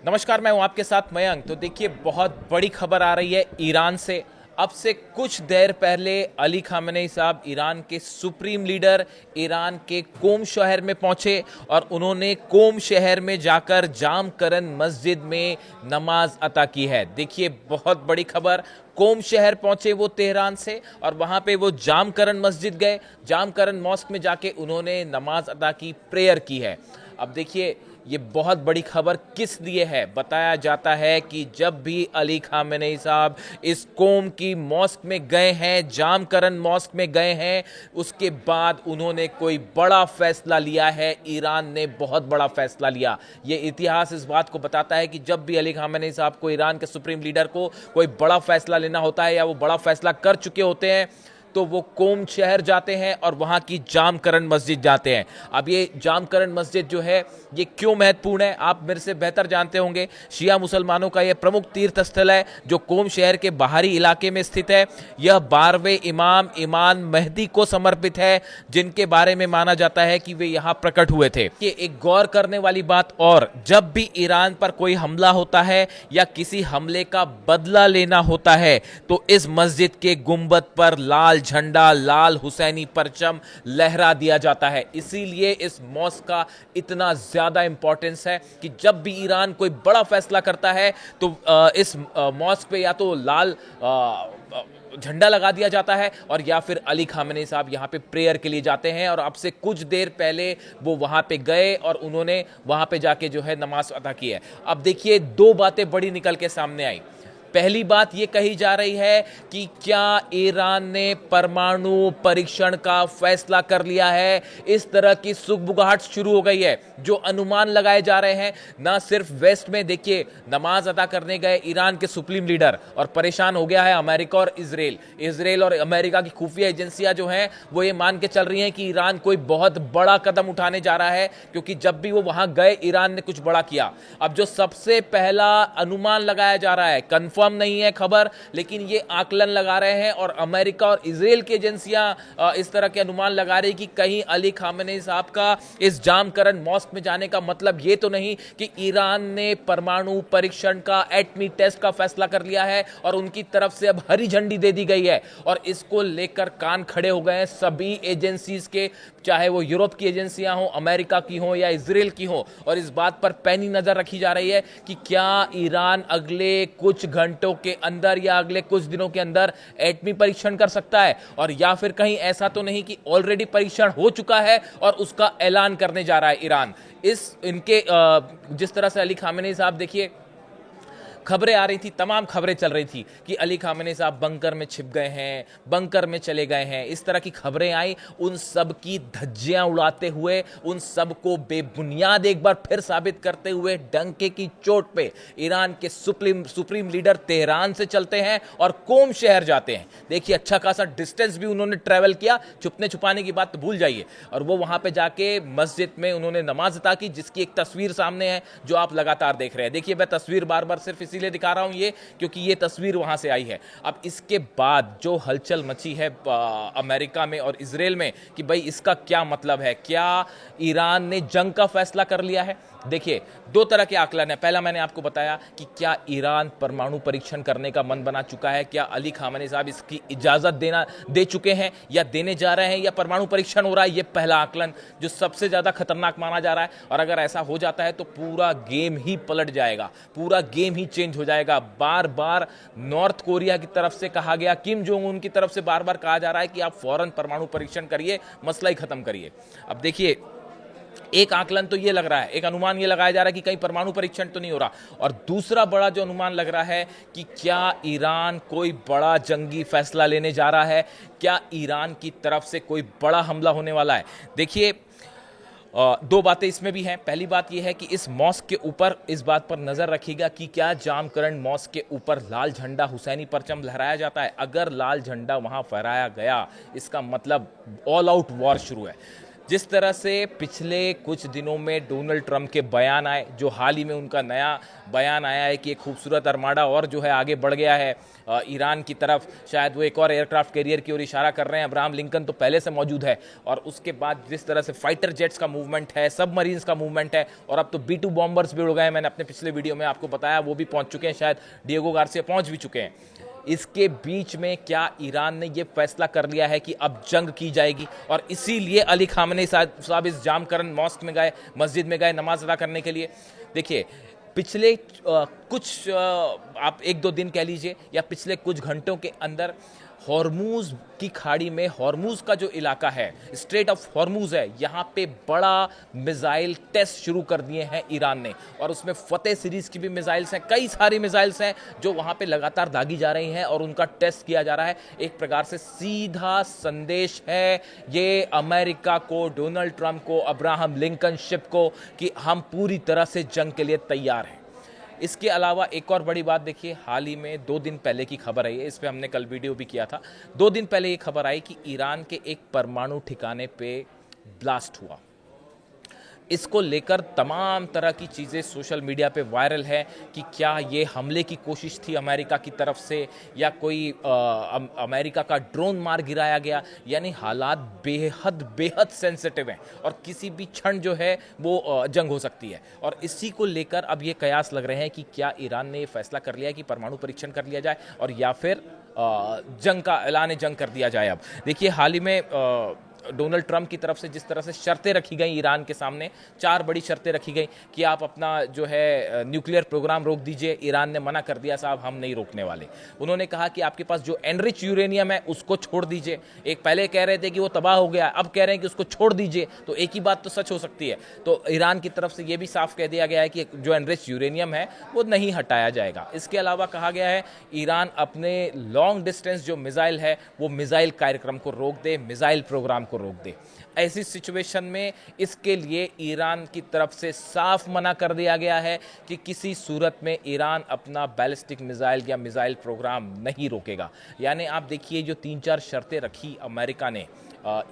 नमस्कार, मैं हूं आपके साथ मयंक। तो देखिए, बहुत बड़ी खबर आ रही है ईरान से। अब से कुछ देर पहले अली खामेनेई साहब, ईरान के सुप्रीम लीडर, ईरान के कोम शहर में पहुंचे और उन्होंने कोम शहर में जाकर जामकरन मस्जिद में नमाज अता की है। देखिए, बहुत बड़ी खबर। कोम शहर पहुंचे वो तेहरान से और वहां पे वो जामकरन मस्जिद गए। जामकरन मॉस्क में जाके उन्होंने नमाज अदा की, प्रेयर की है। अब देखिए, ये बहुत बड़ी खबर किस लिए है। बताया जाता है कि जब भी अली खामेनेई साहब इस कोम की मॉस्क में गए हैं, जामकरन मॉस्क में गए हैं, उसके बाद उन्होंने कोई बड़ा फैसला लिया है। ईरान ने बहुत बड़ा फैसला लिया। ये इतिहास इस बात को बताता है कि जब भी अली खामेनेई साहब को, ईरान के सुप्रीम लीडर को, कोई बड़ा फैसला लेना होता है या वो बड़ा फैसला कर चुके होते हैं तो वो कोम शहर जाते हैं और वहां की जामकरन मस्जिद जाते हैं। अब ये जामकरन मस्जिद जो है, ये क्यों महत्वपूर्ण है, आप मेरे से बेहतर जानते होंगे। शिया मुसलमानों का यह प्रमुख तीर्थ स्थल है जो कोम शहर के बाहरी इलाके में स्थित है। यह 12वें इमाम मेहदी को समर्पित है, जिनके बारे में माना जाता है कि वे यहां प्रकट हुए थे। ये एक गौर करने वाली बात, और जब भी ईरान पर कोई हमला होता है या किसी हमले का बदला लेना होता है तो इस मस्जिद के गुंबद पर लाल झंडा, लाल हुसैनी परचम लहरा दिया जाता है। इसीलिए इस मॉस्क का इतना ज्यादा इंपॉर्टेंस है कि जब भी ईरान कोई बड़ा फैसला करता है तो इस मॉस्क पे या तो लाल झंडा लगा दिया जाता है और या फिर अली खामेनेई साहब यहां पे प्रेयर के लिए जाते हैं। और अब से कुछ देर पहले वो वहां पे गए और उन्होंने वहां पे जाके जो है नमाज अदा की है। अब देखिए, दो बातें बड़ी निकल के सामने आई। पहली बात ये कही जा रही है कि क्या ईरान ने परमाणु परीक्षण का फैसला कर लिया है। इस तरह की सुगबुगाहट शुरू हो गई है। जो अनुमान लगाए जा रहे हैं, ना सिर्फ वेस्ट में, देखिए, नमाज अदा करने गए ईरान के सुप्रीम लीडर और परेशान हो गया है अमेरिका और इजराइल और अमेरिका की खुफिया एजेंसियां जो हैं वो ये मान के चल रही हैं कि ईरान कोई बहुत बड़ा कदम उठाने जा रहा है, क्योंकि जब भी वो वहां गए ईरान ने कुछ बड़ा किया। अब जो सबसे पहला अनुमान लगाया जा रहा है, कंफर्म नहीं है खबर, लेकिन ये आकलन लगा रहे हैं और अमेरिका और इजराइल की एजेंसियां इस तरह के अनुमान लगा रही कि कहीं अली खामेनेई साहब का इस जामकरन मॉस्क में जाने का मतलब ये तो नहीं कि ईरान ने परमाणु परीक्षण का, एटमी टेस्ट का फैसला कर लिया है और उनकी तरफ से अब हरी झंडी दे दी गई है। और इसको लेकर कान खड़े हो गए हैं सभी एजेंसीज के, चाहे वो यूरोप की एजेंसियां हो, अमेरिका की हो या इजराइल की हो। और इस बात पर पैनी नजर रखी जा रही है कि क्या ईरान अगले कुछ घंटों के अंदर या अगले कुछ दिनों के अंदर एटमी परीक्षण कर सकता है, और या फिर कहीं ऐसा तो नहीं कि ऑलरेडी परीक्षण हो चुका है और उसका ऐलान करने जा रहा है ईरान। जिस तरह से अली खामेनेई साहब, देखिए, खबरें आ रही थी, तमाम खबरें चल रही थी कि अली खामेनेई साहब बंकर में छिप गए हैं, बंकर में चले गए हैं, इस तरह की खबरें आई। उन सब की धज्जियां उड़ाते हुए, उन सब को बेबुनियाद एक बार फिर साबित करते हुए, डंके की चोट पे ईरान के सुप्रीम लीडर तेहरान से चलते हैं और कोम शहर जाते हैं। देखिए, अच्छा खासा डिस्टेंस भी उन्होंने ट्रेवल किया, छुपने छुपाने की बात तो भूल जाइए। और वो वहां पे जाके मस्जिद में उन्होंने नमाज अता की, जिसकी एक तस्वीर सामने है जो आप लगातार देख रहे हैं। देखिए, मैं तस्वीर बार बार सिर्फ इसीलिए दिखा रहा हूं ये क्योंकि ये तस्वीर वहां से आई है। अब इसके बाद जो हलचल मची है अमेरिका में और इजराइल में कि भाई इसका क्या मतलब है, क्या ईरान ने जंग का फैसला कर लिया है। देखिए, दो तरह के आकलन है। पहला मैंने आपको बताया कि क्या ईरान परमाणु परीक्षण करने का मन बना चुका है, क्या अली खामेनेई साहब इसकी इजाजत दे चुके हैं या देने जा रहे हैं, या परमाणु परीक्षण हो रहा है। ये पहला आकलन जो सबसे ज्यादा खतरनाक माना जा रहा है। और अगर ऐसा हो जाता है तो पूरा गेम ही पलट जाएगा, पूरा गेम ही चेंज हो जाएगा। बार बार नॉर्थ कोरिया की तरफ से कहा गया, किम जोंग उन की तरफ से बार बार कहा जा रहा है कि आप फौरन परमाणु परीक्षण करिए, मसला ही खत्म करिए। अब देखिए, एक आकलन तो ये लग रहा है, एक अनुमान ये लगाया जा रहा है कि कहीं परमाणु परीक्षण तो नहीं हो रहा। और दूसरा बड़ा जो अनुमान लग रहा है कि क्या ईरान कोई बड़ा जंगी फैसला लेने जा रहा है, क्या ईरान की तरफ से कोई बड़ा हमला होने वाला है। देखिए, दो बातें इसमें भी हैं। पहली बात यह है कि इस मॉस्क के ऊपर इस बात पर नजर रखिएगा कि क्या जामकरन मॉस्क के ऊपर लाल झंडा, हुसैनी परचम लहराया जाता है। अगर लाल झंडा वहां फहराया गया, इसका मतलब ऑल आउट वॉर शुरू है। जिस तरह से पिछले कुछ दिनों में डोनाल्ड ट्रंप के बयान आए, जो हाल ही में उनका नया बयान आया है कि एक खूबसूरत अरमाडा और जो है आगे बढ़ गया है ईरान की तरफ, शायद वो एक और एयरक्राफ्ट कैरियर की ओर इशारा कर रहे हैं। अब्राहम लिंकन तो पहले से मौजूद है, और उसके बाद जिस तरह से फाइटर जेट्स का मूवमेंट है, सबमरीन्स का मूवमेंट है, और अब तो B-2 बॉम्बर्स भी उड़ गए हैं। मैंने अपने पिछले वीडियो में आपको बताया, वो भी पहुंच चुके हैं, शायद डिएगो गार्सिया पहुंच भी चुके हैं। इसके बीच में क्या ईरान ने यह फैसला कर लिया है कि अब जंग की जाएगी, और इसीलिए अली खामेनी साहब इस जामकरन मॉस्क में गए, मस्जिद में गए नमाज अदा करने के लिए। देखिए, पिछले कुछ आप 1-2 दिन कह लीजिए, या पिछले कुछ घंटों के अंदर हॉर्मूज की खाड़ी में, हॉर्मूज का जो इलाका है, स्ट्रेट ऑफ हॉर्मूज है, यहाँ पे बड़ा मिसाइल टेस्ट शुरू कर दिए हैं ईरान ने, और उसमें फतेह सीरीज की भी मिसाइल्स हैं, कई सारी मिसाइल्स हैं जो वहाँ पे लगातार दागी जा रही हैं और उनका टेस्ट किया जा रहा है। एक प्रकार से सीधा संदेश है ये अमेरिका को, डोनाल्ड ट्रंप को, अब्राहम लिंकन शिप को, कि हम पूरी तरह से जंग के लिए तैयार हैं। इसके अलावा एक और बड़ी बात देखिए, हाल ही में 2 दिन पहले की खबर आई है, इस पे हमने कल वीडियो भी किया था। 2 दिन पहले ये खबर आई कि ईरान के एक परमाणु ठिकाने पे ब्लास्ट हुआ। इसको लेकर तमाम तरह की चीज़ें सोशल मीडिया पे वायरल है कि क्या ये हमले की कोशिश थी अमेरिका की तरफ से, या कोई अमेरिका का ड्रोन मार गिराया गया। यानी हालात बेहद बेहद सेंसिटिव हैं, और किसी भी क्षण जो है वो जंग हो सकती है। और इसी को लेकर अब ये कयास लग रहे हैं कि क्या ईरान ने ये फैसला कर लिया कि परमाणु परीक्षण कर लिया जाए, और या फिर जंग का ऐलान जंग कर दिया जाए। अब देखिए, हाल ही में डोनाल्ड ट्रंप की तरफ से जिस तरह से शर्तें रखी गई ईरान के सामने, 4 बड़ी शर्तें रखी गई कि आप अपना जो है न्यूक्लियर प्रोग्राम रोक दीजिए। ईरान ने मना कर दिया, साहब हम नहीं रोकने वाले। उन्होंने कहा कि आपके पास जो एनरिच यूरेनियम है उसको छोड़ दीजिए। एक पहले कह रहे थे कि वो तबाह हो गया, अब कह रहे हैं कि उसको छोड़ दीजिए। तो एक ही बात तो सच हो सकती है। तो ईरान की तरफ से ये भी साफ कह दिया गया है कि जो एनरिच यूरेनियम है वो नहीं हटाया जाएगा। इसके अलावा कहा गया है ईरान अपने लॉन्ग डिस्टेंस जो मिसाइल है वो मिसाइल कार्यक्रम को रोक दे, मिसाइल प्रोग्राम को रोक दे। ऐसी सिचुएशन में इसके लिए ईरान की तरफ से साफ मना कर दिया गया है कि किसी सूरत में ईरान अपना बैलिस्टिक मिसाइल या मिसाइल प्रोग्राम नहीं रोकेगा। यानी आप देखिए, जो 3-4 शर्तें रखी अमेरिका ने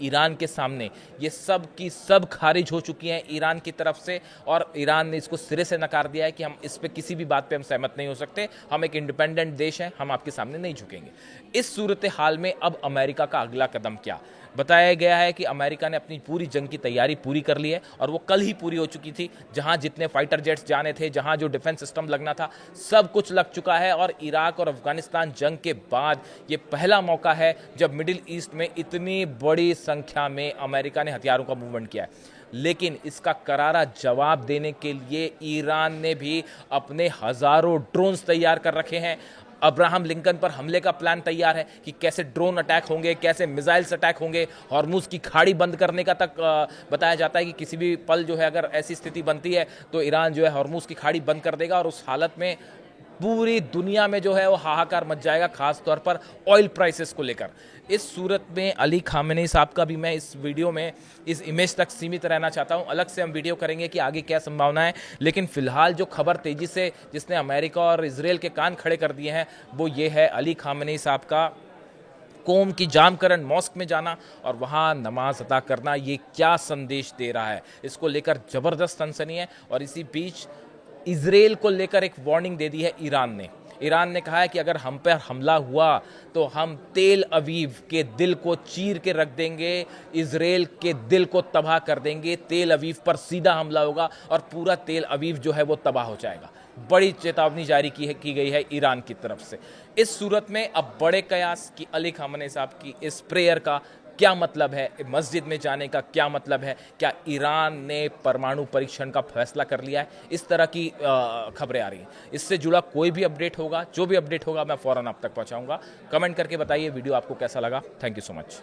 ईरान के सामने, ये सब की सब खारिज हो चुकी हैं ईरान की तरफ से, और ईरान ने इसको सिरे से नकार दिया है कि हम इस पे किसी भी बात पे हम सहमत नहीं हो सकते, हम एक इंडिपेंडेंट देश हैं, हम आपके सामने नहीं झुकेंगे। इस सूरत हाल में अब अमेरिका का अगला कदम क्या? बताया गया है कि अमेरिका ने अपनी पूरी जंग की तैयारी पूरी कर ली है, और वो कल ही पूरी हो चुकी थी। जहां जितने फाइटर जेट्स जाने थे, जहां जो डिफेंस सिस्टम लगना था, सब कुछ लग चुका है। और इराक और अफगानिस्तान जंग के बाद ये पहला मौका है जब मिडिल ईस्ट में इतनी बड़ी संख्या में अमेरिका ने हथियारों का मूवमेंट किया है। लेकिन इसका करारा जवाब देने के लिए ईरान ने भी अपने हजारों ड्रोन्स तैयार कर रखे हैं। अब्राहम लिंकन पर हमले का प्लान तैयार है कि कैसे ड्रोन अटैक होंगे, कैसे मिसाइल्स अटैक होंगे। हॉर्मुज की खाड़ी बंद करने का तक बताया जाता है कि किसी भी पल जो है अगर ऐसी स्थिति बनती है तो ईरान जो है हॉर्मुज की खाड़ी बंद कर देगा, और उस हालत में पूरी दुनिया में जो है वो हाहाकार मच जाएगा, खास तौर पर ऑयल प्राइसेस को लेकर। इस सूरत में अली खामेनी साहब का भी मैं इस वीडियो में इस इमेज तक सीमित रहना चाहता हूं। अलग से हम वीडियो करेंगे कि आगे क्या संभावना है, लेकिन फिलहाल जो खबर तेजी से जिसने अमेरिका और इजराइल के कान खड़े कर दिए हैं वो ये है अली खामेनी साहब का कोम की जामकरन मॉस्क में जाना और वहाँ नमाज अदा करना। ये क्या संदेश दे रहा है, इसको लेकर ज़बरदस्त सनसनी है। और इसी बीच इजराइल को लेकर एक वार्निंग दे दी है ईरान ने कहा है कि अगर हम पर हमला हुआ तो हम तेल अवीव के दिल को चीर के रख देंगे, इजराइल के दिल को तबाह कर देंगे। तेल अवीव पर सीधा हमला होगा और पूरा तेल अवीव जो है वो तबाह हो जाएगा। बड़ी चेतावनी जारी की गई है ईरान की तरफ से। इस सूरत में अब बड़े कयास कि अली खामेनी साहब की इस प्रेयर का क्या मतलब है, मस्जिद में जाने का क्या मतलब है, क्या ईरान ने परमाणु परीक्षण का फैसला कर लिया है, इस तरह की खबरें आ रही हैं। इससे जुड़ा कोई भी अपडेट होगा, जो भी अपडेट होगा मैं फ़ौरन आप तक पहुंचाऊंगा। कमेंट करके बताइए वीडियो आपको कैसा लगा। Thank you so much.